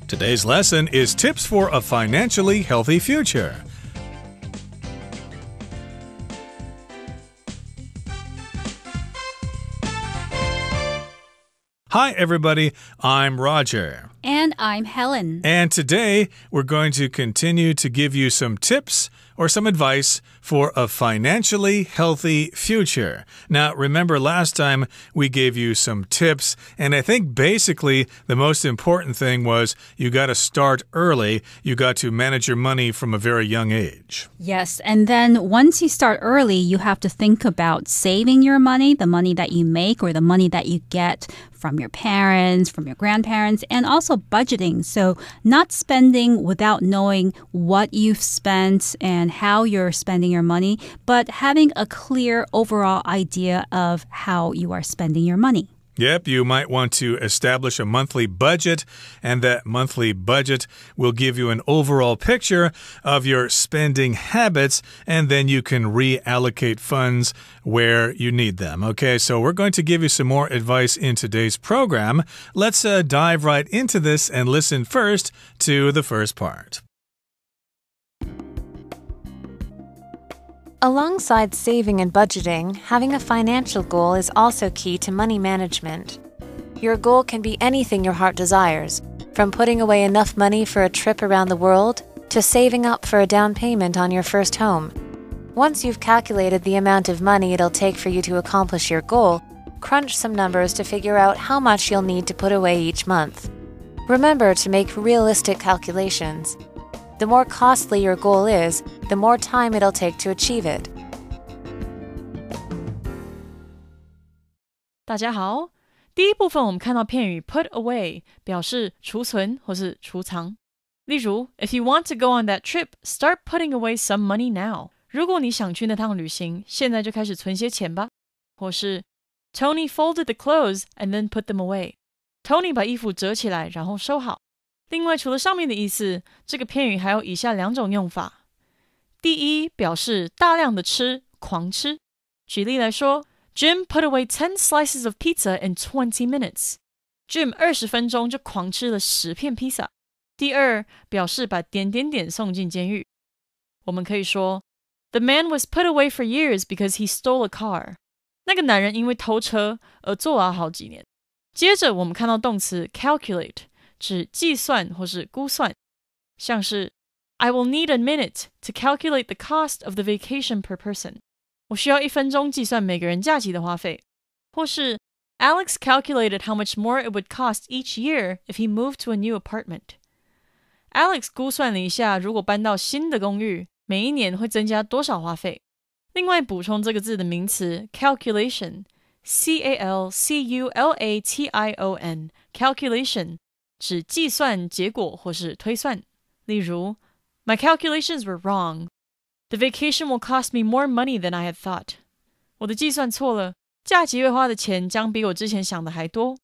Today's lesson is tips for a financially healthy future. Hi, everybody. I'm Roger. And I'm Helen. And today, we're going to continue to give you some tips or some advice for a financially healthy future. Now, remember last time we gave you some tips, and I think basically the most important thing was you got to start early. You got to manage your money from a very young age. Yes, and then once you start early, you have to think about saving your money, the money that you make or the money that you get from your parents, from your grandparents, and also budgeting. So not spending without knowing what you've spent and how you're spending your money, but having a clear overall idea of how you are spending your money. Yep, you might want to establish a monthly budget, and that monthly budget will give you an overall picture of your spending habits, and then you can reallocate funds where you need them. Okay, so we're going to give you some more advice in today's program. Let's dive right into this and listen first to the first part. Alongside saving and budgeting, having a financial goal is also key to money management. Your goal can be anything your heart desires, from putting away enough money for a trip around the world to saving up for a down payment on your first home. Once you've calculated the amount of money it'll take for you to accomplish your goal, crunch some numbers to figure out how much you'll need to put away each month. Remember to make realistic calculations. The more costly your goal is, the more time it'll take to achieve it. 大家好，第一部分我们看到片语 put away 表示储存或是储藏。例如 If you want to go on that trip, start putting away some money now. 如果你想去那趟旅行，现在就开始存些钱吧。或是 Tony folded the clothes and then put them away. Tony 把衣服折起来，然后收好。另外，除了上面的意思，这个片语还有以下两种用法。第一，表示大量的吃，狂吃。举例来说 Jim put away 10 slices of pizza in 20 minutes. Jim 20分钟就狂吃了10片披萨。第二，表示把点点点送进监狱。我们可以说 The man was put away for years because he stole a car. 那个男人因为偷车而坐牢好几年。接着我们看到动词 calculate指计算或是估算，像是 I will need a minute to calculate the cost of the vacation per person. 我需要1分钟计算每个人假期的花费。或是 Alex calculated how much more it would cost each year if he moved to a new apartment. Alex 估算了一下，如果搬到新的公寓，每一年会增加多少花费。另外补充这个字的名词 calculation, C-A-L-C-U-L-A-T-I-O-N, calculation指计算结果或是推算。例如 My calculations were wrong. The vacation will cost me more money than I had thought. 我的计算错了，假期会花的钱将比我之前想的还多。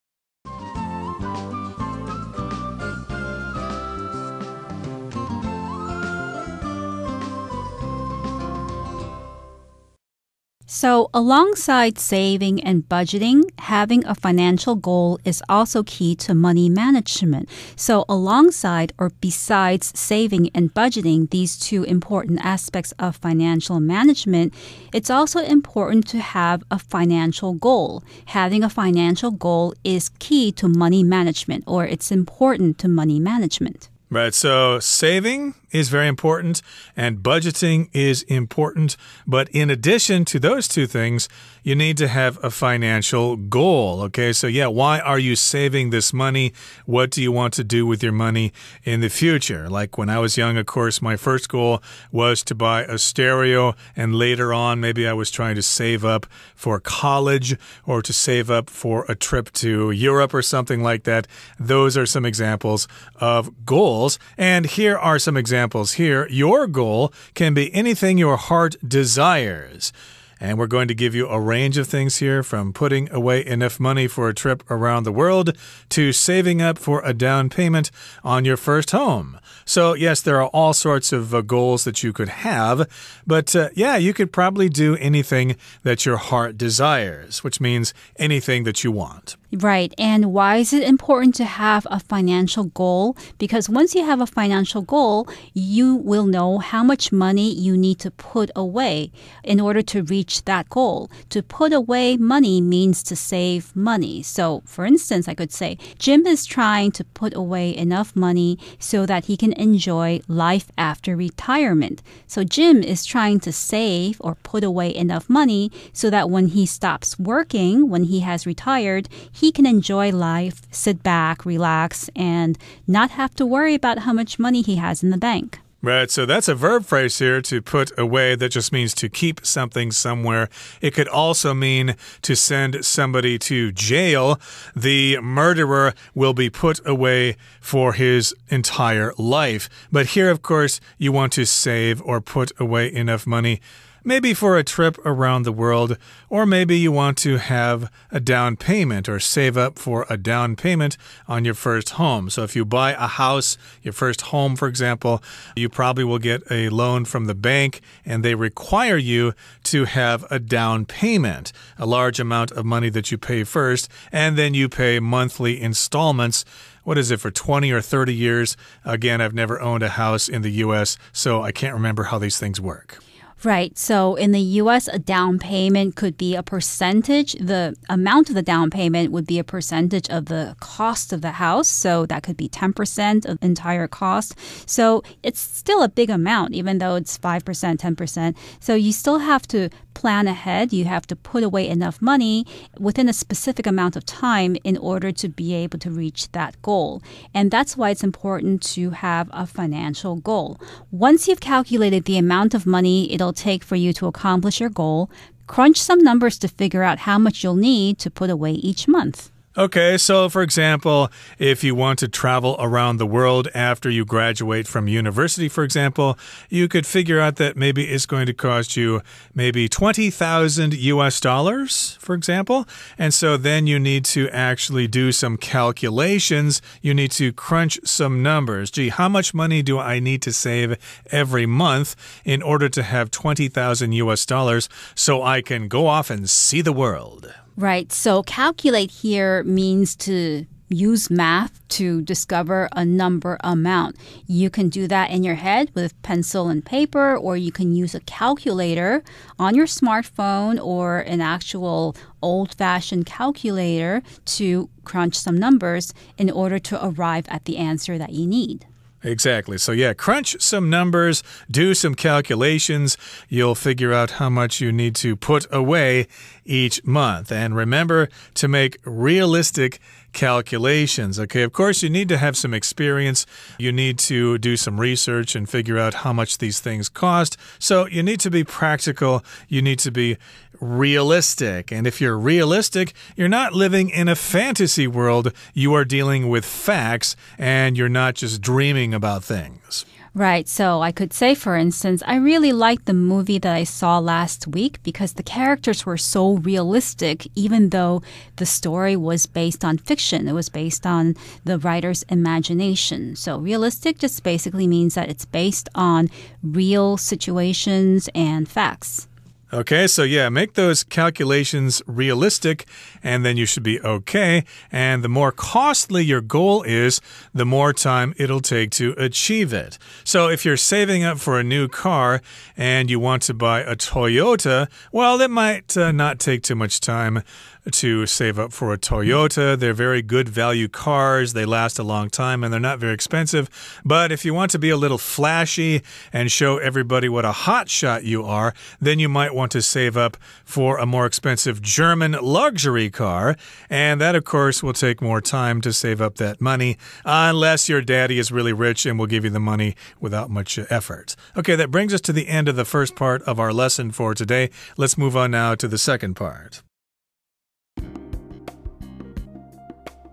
So alongside saving and budgeting, having a financial goal is also key to money management. So alongside or besides saving and budgeting, these two important aspects of financial management, it's also important to have a financial goal. Having a financial goal is key to money management, or it's important to money management. Right, so saving is very important and budgeting is important. But in addition to those two things, you need to have a financial goal. Okay, so yeah, why are you saving this money? What do you want to do with your money in the future? Like when I was young, of course, my first goal was to buy a stereo. And later on, maybe I was trying to save up for college or to save up for a trip to Europe or something like that. Those are some examples of goals. And here are some examples here. Your goal can be anything your heart desires. And we're going to give you a range of things here, from putting away enough money for a trip around the world to saving up for a down payment on your first home. So, yes, there are all sorts of goals that you could have. But, yeah, you could probably do anything that your heart desires, which means anything that you want. Right. And why is it important to have a financial goal? Because once you have a financial goal, you will know how much money you need to put away in order to reach that goal. To put away money means to save money. So, for instance, I could say, Jim is trying to put away enough money so that he can enjoy life after retirement. So, Jim is trying to save or put away enough money so that when he stops working, when he has retired, he can enjoy life, sit back, relax, and not have to worry about how much money he has in the bank. Right, so that's a verb phrase here, to put away. That just means to keep something somewhere. It could also mean to send somebody to jail. The murderer will be put away for his entire life. But here, of course, you want to save or put away enough money. Maybe for a trip around the world, or maybe you want to have a down payment or save up for a down payment on your first home. So if you buy a house, your first home, for example, you probably will get a loan from the bank, and they require you to have a down payment, a large amount of money that you pay first, and then you pay monthly installments. What is it, for 20 or 30 years? Again, I've never owned a house in the U.S., so I can't remember how these things work. Right. So in the U.S., a down payment could be a percentage. The amount of the down payment would be a percentage of the cost of the house. So that could be 10% of the entire cost. So it's still a big amount, even though it's 5%, 10%. So you still have to plan ahead. You have to put away enough money within a specific amount of time in order to be able to reach that goal. And that's why it's important to have a financial goal. Once you've calculated the amount of money it'll take for you to accomplish your goal, crunch some numbers to figure out how much you'll need to put away each month. Okay, so for example, if you want to travel around the world after you graduate from university, for example, you could figure out that maybe it's going to cost you maybe $20,000 US, for example. And so then you need to actually do some calculations. You need to crunch some numbers. Gee, how much money do I need to save every month in order to have $20,000 US so I can go off and see the world? Right. So calculate here means to use math to discover a number amount. You can do that in your head with pencil and paper, or you can use a calculator on your smartphone or an actual old-fashioned calculator to crunch some numbers in order to arrive at the answer that you need. Exactly. So yeah, crunch some numbers, do some calculations. You'll figure out how much you need to put away each month. And remember to make realistic calculations. Okay, of course, you need to have some experience. You need to do some research and figure out how much these things cost. So you need to be practical. You need to be realistic. And if you're realistic, you're not living in a fantasy world. You are dealing with facts, and you're not just dreaming about things. Right. So I could say, for instance, I really liked the movie that I saw last week because the characters were so realistic, even though the story was based on fiction. It was based on the writer's imagination. So realistic just basically means that it's based on real situations and facts. Okay, so yeah, make those calculations realistic, and then you should be okay. And the more costly your goal is, the more time it'll take to achieve it. So if you're saving up for a new car and you want to buy a Toyota, well, that might not take too much time to save up for a Toyota. They're very good value cars. They last a long time, and they're not very expensive. But if you want to be a little flashy and show everybody what a hotshot you are, then you might want to save up for a more expensive German luxury car. And that, of course, will take more time to save up that money, unless your daddy is really rich and will give you the money without much effort. Okay, that brings us to the end of the first part of our lesson for today. Let's move on now to the second part.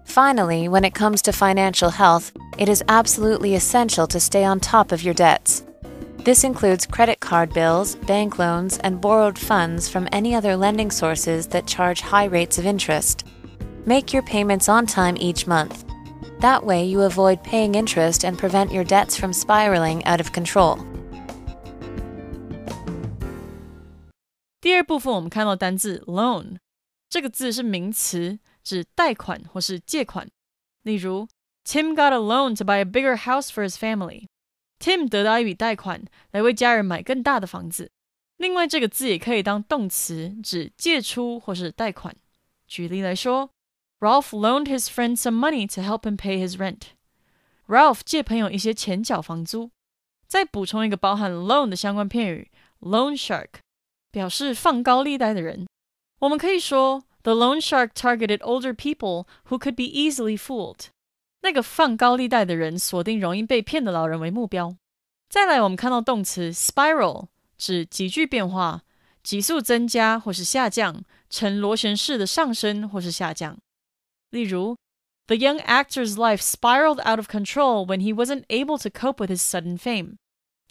Finally, when it comes to financial health, it is absolutely essential to stay on top of your debts. This includes credit card bills, bank loans, and borrowed funds from any other lending sources that charge high rates of interest. Make your payments on time each month. That way, you avoid paying interest and prevent your debts from spiraling out of control. 第二部分我们看到单字 loan， 这个字是名词，指贷款或是借款。例如 Tim got a loan to buy a bigger house for his family. Tim 得到一笔贷款来为家人买更大的房子。另外这个字也可以当动词，指借出或是贷款。举例来说 Ralph loaned his friend some money to help him pay his rent. Ralph 借朋友一些钱缴房租。再补充一个包含 loan 的相关片语 loan shark， 表示放高利贷的人。我们可以说 The loan shark targeted older people who could be easily fooled. 那个放高利贷的人锁定容易被骗的老人为目标。再来我们看到动词 spiral， 指急剧变化，急速增加或是下降，呈螺旋式的上升或是下降。例如 The young actor's life spiraled out of control when he wasn't able to cope with his sudden fame.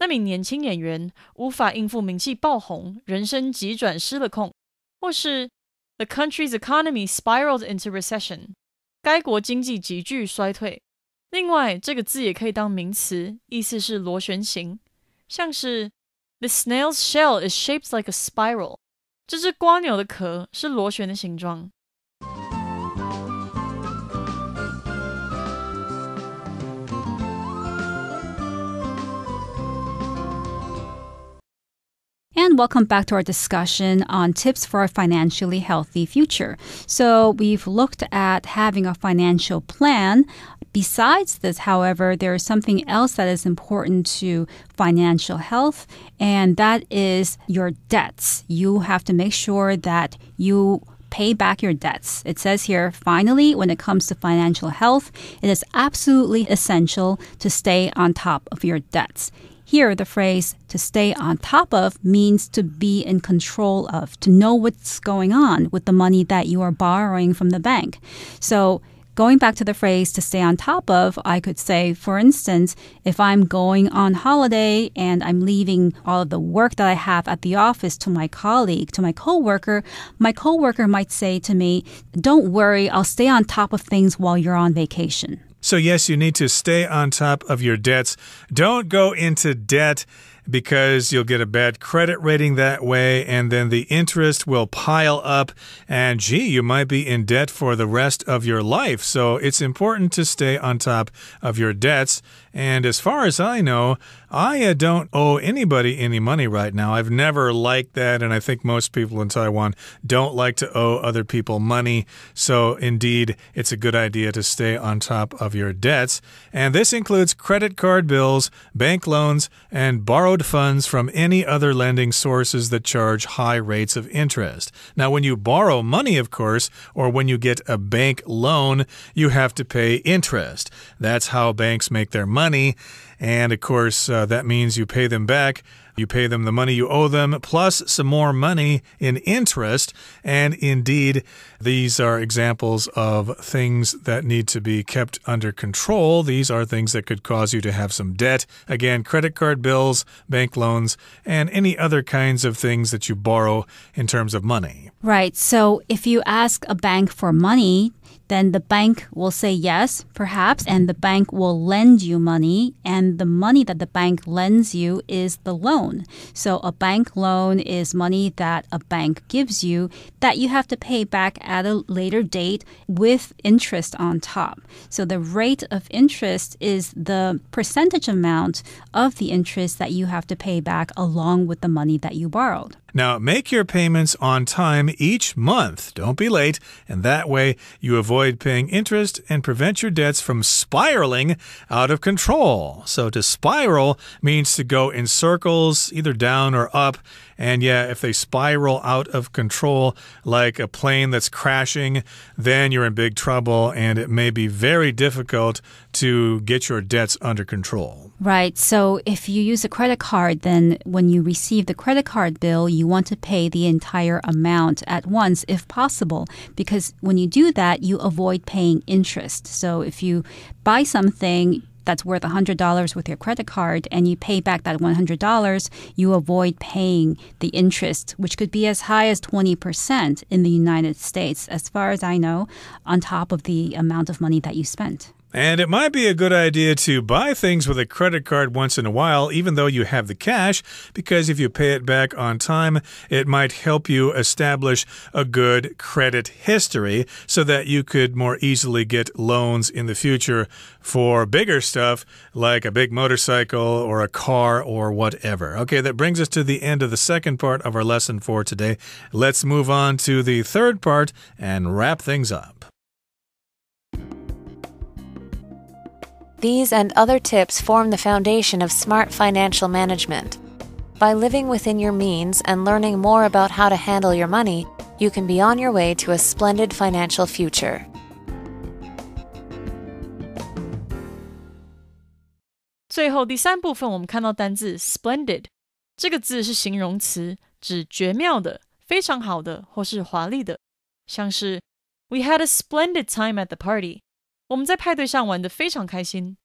那名年轻演员无法应付名气爆红，人生急转失了控。或是 The country's economy spiraled into recession. 该国经济急剧衰退。另外这个字也可以当名词，意思是螺旋形，像是 The snail's shell is shaped like a spiral. 这只蜗牛的壳是螺旋的形状。And welcome back to our discussion on tips for a financially healthy future. So we've looked at having a financial plan. Besides this, however, there is something else that is important to financial health, and that is your debts. You have to make sure that you pay back your debts. It says here, finally, when it comes to financial health, it is absolutely essential to stay on top of your debts. Here, the phrase to stay on top of means to be in control of, to know what's going on with the money that you are borrowing from the bank. So going back to the phrase to stay on top of, I could say, for instance, if I'm going on holiday and I'm leaving all of the work that I have at the office to my colleague, to my coworker might say to me, don't worry, I'll stay on top of things while you're on vacation. So yes, you need to stay on top of your debts. Don't go into debt because you'll get a bad credit rating that way, and then the interest will pile up, and you might be in debt for the rest of your life. So it's important to stay on top of your debts. And as far as I know, I don't owe anybody any money right now. I've never liked that, and I think most people in Taiwan don't like to owe other people money. So indeed, it's a good idea to stay on top of your debts. And this includes credit card bills, bank loans, and borrowed funds from any other lending sources that charge high rates of interest. Now, when you borrow money, of course, or when you get a bank loan, you have to pay interest. That's how banks make their money. And of course, that means you pay them back. You pay them the money you owe them, plus some more money in interest. And indeed, these are examples of things that need to be kept under control. These are things that could cause you to have some debt. Again, credit card bills, bank loans, and any other kinds of things that you borrow in terms of money. Right. So if you ask a bank for money, then the bank will say yes, perhaps, and the bank will lend you money, and the money that the bank lends you is the loan. So a bank loan is money that a bank gives you that you have to pay back at a later date with interest on top. So the rate of interest is the percentage amount of the interest that you have to pay back along with the money that you borrowed. Now, make your payments on time each month. Don't be late, and that way you avoid paying interest and prevent your debts from spiraling out of control. So to spiral means to go in circles, either down or up. And yeah, if they spiral out of control, like a plane that's crashing, then you're in big trouble, and it may be very difficult to get your debts under control. Right. So if you use a credit card, then when you receive the credit card bill, you want to pay the entire amount at once if possible, because when you do that, you avoid paying interest. So if you buy something that's worth $100 with your credit card and you pay back that $100, you avoid paying the interest, which could be as high as 20% in the United States, as far as I know, on top of the amount of money that you spent. And it might be a good idea to buy things with a credit card once in a while, even though you have the cash, because if you pay it back on time, it might help you establish a good credit history so that you could more easily get loans in the future for bigger stuff like a big motorcycle or a car or whatever. Okay, that brings us to the end of the second part of our lesson for today. Let's move on to the third part and wrap things up. These and other tips form the foundation of smart financial management. By living within your means and learning more about how to handle your money, you can be on your way to a splendid financial future. 最后第三部分我们看到单字 splendid， 这个字是形容词，指绝妙的、非常好的或是华丽的，像是 We had a splendid time at the party. 我们在派对上玩得非常开心。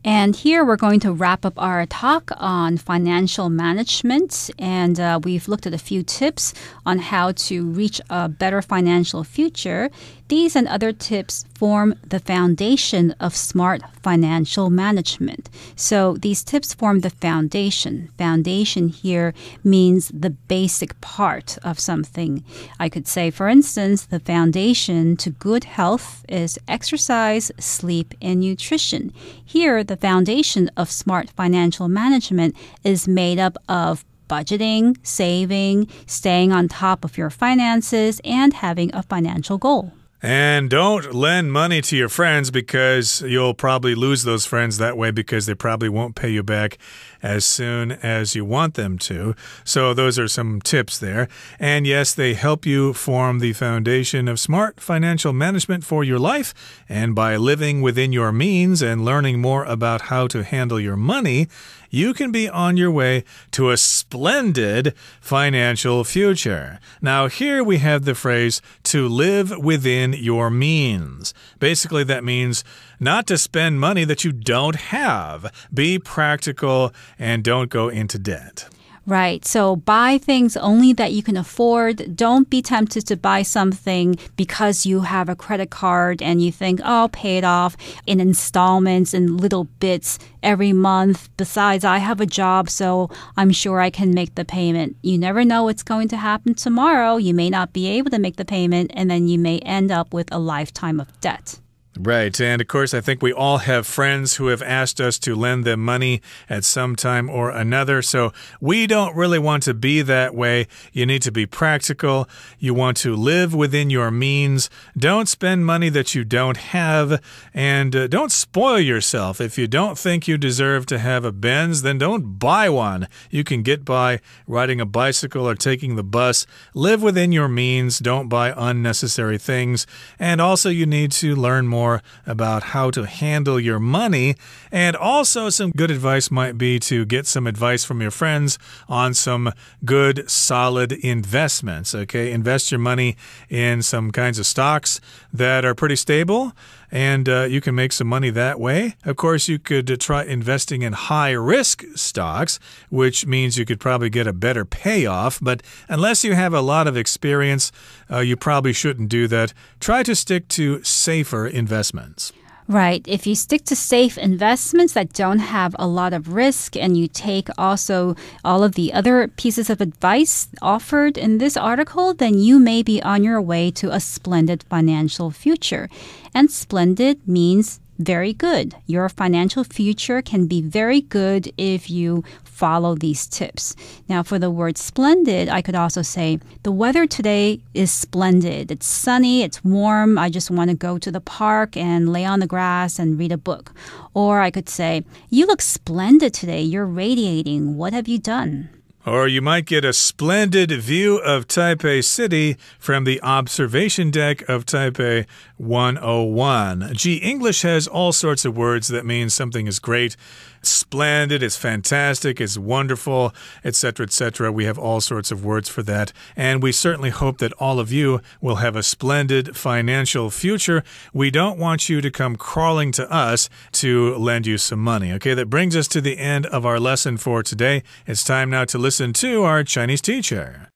And here we're going to wrap up our talk on financial management. And we've looked at a few tips on how to reach a better financial future. These and other tips form the foundation of smart financial management. So these tips form the foundation. Foundation here means the basic part of something. I could say, for instance, the foundation to good health is exercise, sleep, and nutrition. Here, the foundation of smart financial management is made up of budgeting, saving, staying on top of your finances, and having a financial goal. And don't lend money to your friends because you'll probably lose those friends that way because they probably won't pay you back as soon as you want them to. So those are some tips there. And yes, they help you form the foundation of smart financial management for your life. And by living within your means and learning more about how to handle your money, you can be on your way to a splendid financial future. Now, here we have the phrase, to live within your means. Basically, that means not to spend money that you don't have. Be practical and don't go into debt. Right. So buy things only that you can afford. Don't be tempted to buy something because you have a credit card and you think, oh, I'll pay it off in installments and little bits every month. Besides, I have a job, so I'm sure I can make the payment. You never know what's going to happen tomorrow. You may not be able to make the payment, and then you may end up with a lifetime of debt. Right. And of course, I think we all have friends who have asked us to lend them money at some time or another. So we don't really want to be that way. You need to be practical. You want to live within your means. Don't spend money that you don't have. And don't spoil yourself. If you don't think you deserve to have a Benz, then don't buy one. You can get by riding a bicycle or taking the bus. Live within your means. Don't buy unnecessary things. And also, you need to learn more about how to handle your money. And also some good advice might be to get some advice from your friends on some good, solid investments. Okay, invest your money in some kinds of stocks that are pretty stable, and you can make some money that way. Of course, you could try investing in high-risk stocks, which means you could probably get a better payoff. But unless you have a lot of experience, you probably shouldn't do that. Try to stick to safer investments. Right. If you stick to safe investments that don't have a lot of risk and you take also all of the other pieces of advice offered in this article, then you may be on your way to a splendid financial future. And splendid means very good. Your financial future can be very good if you follow these tips. Now, for the word splendid, I could also say, the weather today is splendid. It's sunny, it's warm. I just want to go to the park and lay on the grass and read a book. Or I could say, you look splendid today. You're radiating. What have you done? Or you might get a splendid view of Taipei City from the observation deck of Taipei 101. Gee, English has all sorts of words that mean something is great. splendid, it's fantastic, it's wonderful, etc., etc. We have all sorts of words for that. And we certainly hope that all of you will have a splendid financial future. We don't want you to come crawling to us to lend you some money. Okay, that brings us to the end of our lesson for today. It's time now to listen to our Chinese teacher.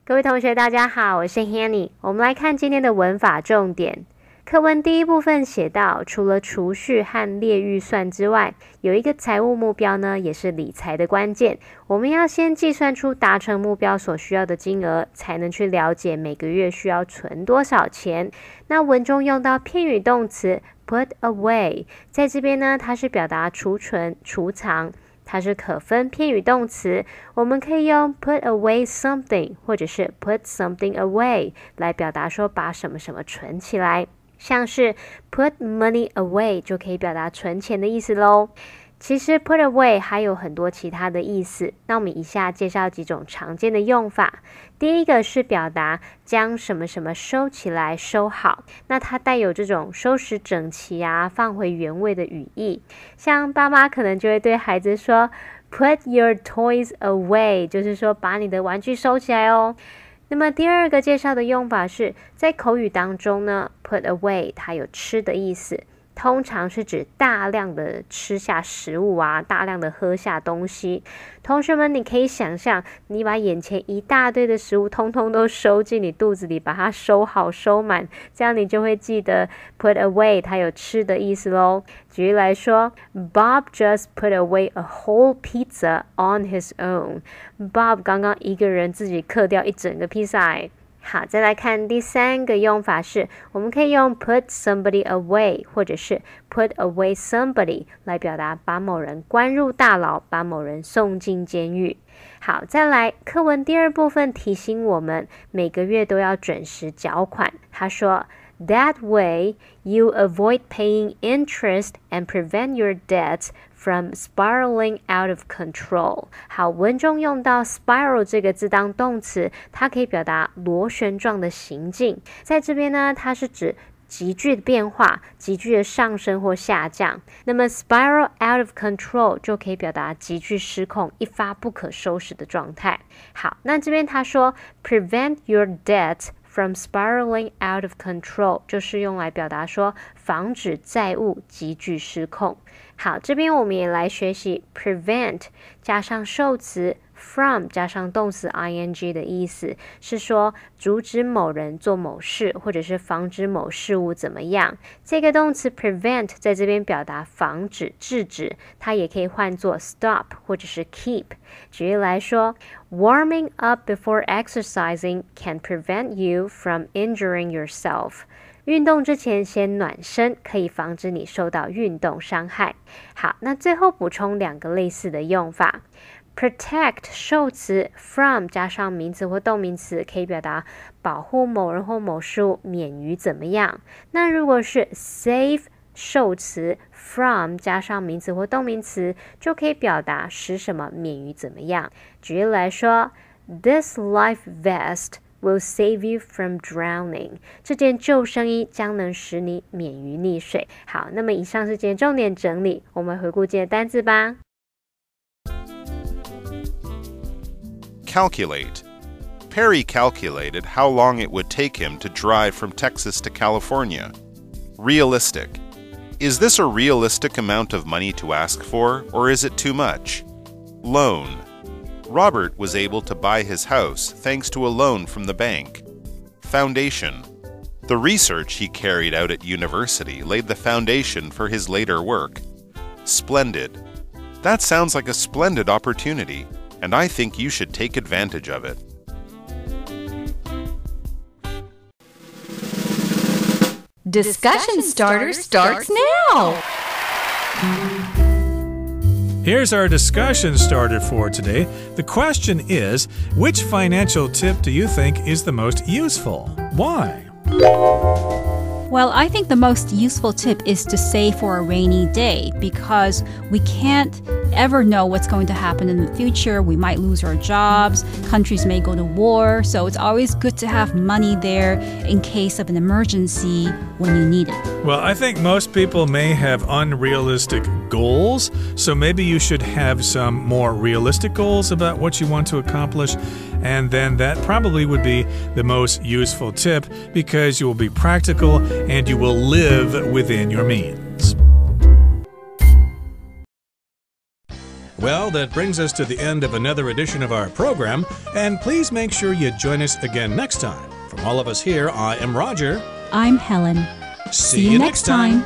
各位同学大家好，我是 Hanny。 我们来看今天的文法重点。课文第一部分写到，除了储蓄和列预算之外，有一个财务目标呢，也是理财的关键。我们要先计算出达成目标所需要的金额，才能去了解每个月需要存多少钱。那文中用到片语动词 put away， 在这边呢，它是表达储存、储藏。它是可分片语动词，我们可以用 put away something 或者是 put something away 来表达说把什么什么存起来，像是 put money away 就可以表达存钱的意思咯。其实 put away 还有很多其他的意思，那我们以下介绍几种常见的用法。第一个是表达将什么什么收起来、收好，那它带有这种收拾整齐啊、放回原位的语义。像爸妈可能就会对孩子说 put your toys away， 就是说把你的玩具收起来哦。那么第二个介绍的用法是在口语当中呢 put away 它有吃的意思，通常是指大量的吃下食物啊，大量的喝下东西。同学们，你可以想象，你把眼前一大堆的食物通通都收进你肚子里，把它收好收满，这样你就会记得 put away 它有吃的意思咯。举例来说 Bob just put away a whole pizza on his own。 Bob 刚刚一个人自己嗑掉一整个披萨耶。好，再来看第三个用法是，我们可以用 put somebody away 或者是 put away somebody 来表达把某人关入大牢，把某人送进监狱。好，再来课文第二部分提醒我们每个月都要准时缴款。他说That way, you avoid paying interest and prevent your debts from spiraling out of control. 好，文中用到 spiral 这个字当动词，它可以表达螺旋状的行进。在这边呢，它是指急剧的变化，急剧的上升或下降。那么 spiral out of control 就可以表达急剧失控，一发不可收拾的状态。好，那这边他说 prevent your debts from spiraling out of control 就是用来表达说防止债务急剧失控。好，这边我们也来学习 prevent 加上受词 from 加上动词 ing 的意思，是说阻止某人做某事，或者是防止某事物怎么样。这个动词 prevent 在这边表达防止、制止，它也可以换作 stop 或者是 keep。举例来说 Warming up before exercising can prevent you from injuring yourself。运动之前先暖身，可以防止你受到运动伤害。好，那最后补充两个类似的用法。Protect 受词 from 加上名词或动名词，可以表达保护某人或某事物免于怎么样。那如果是 save 受词 from 加上名词或动名词，就可以表达使什么免于怎么样。举例来说 This life vest will save you from drowning。 这件救生衣将能使你免于溺水。好，那么以上是今天重点整理，我们回顾今天的单字吧。Calculate. Perry calculated how long it would take him to drive from Texas to California. Realistic. Is this a realistic amount of money to ask for, or is it too much? Loan. Robert was able to buy his house thanks to a loan from the bank. Foundation. The research he carried out at university laid the foundation for his later work. Splendid. That sounds like a splendid opportunity, and I think you should take advantage of it. Discussion starter starts now. Here's our discussion starter for today. The question is, which financial tip do you think is the most useful? Why? Well, I think the most useful tip is to save for a rainy day because we can't ever know what's going to happen in the future. We might lose our jobs. Countries may go to war. So it's always good to have money there in case of an emergency when you need it. Well, I think most people may have unrealistic goals. So maybe you should have some more realistic goals about what you want to accomplish. And then that probably would be the most useful tip because you will be practical and you will live within your means. Well, that brings us to the end of another edition of our program. And please make sure you join us again next time. From all of us here, I am Roger. I'm Helen. See you next time.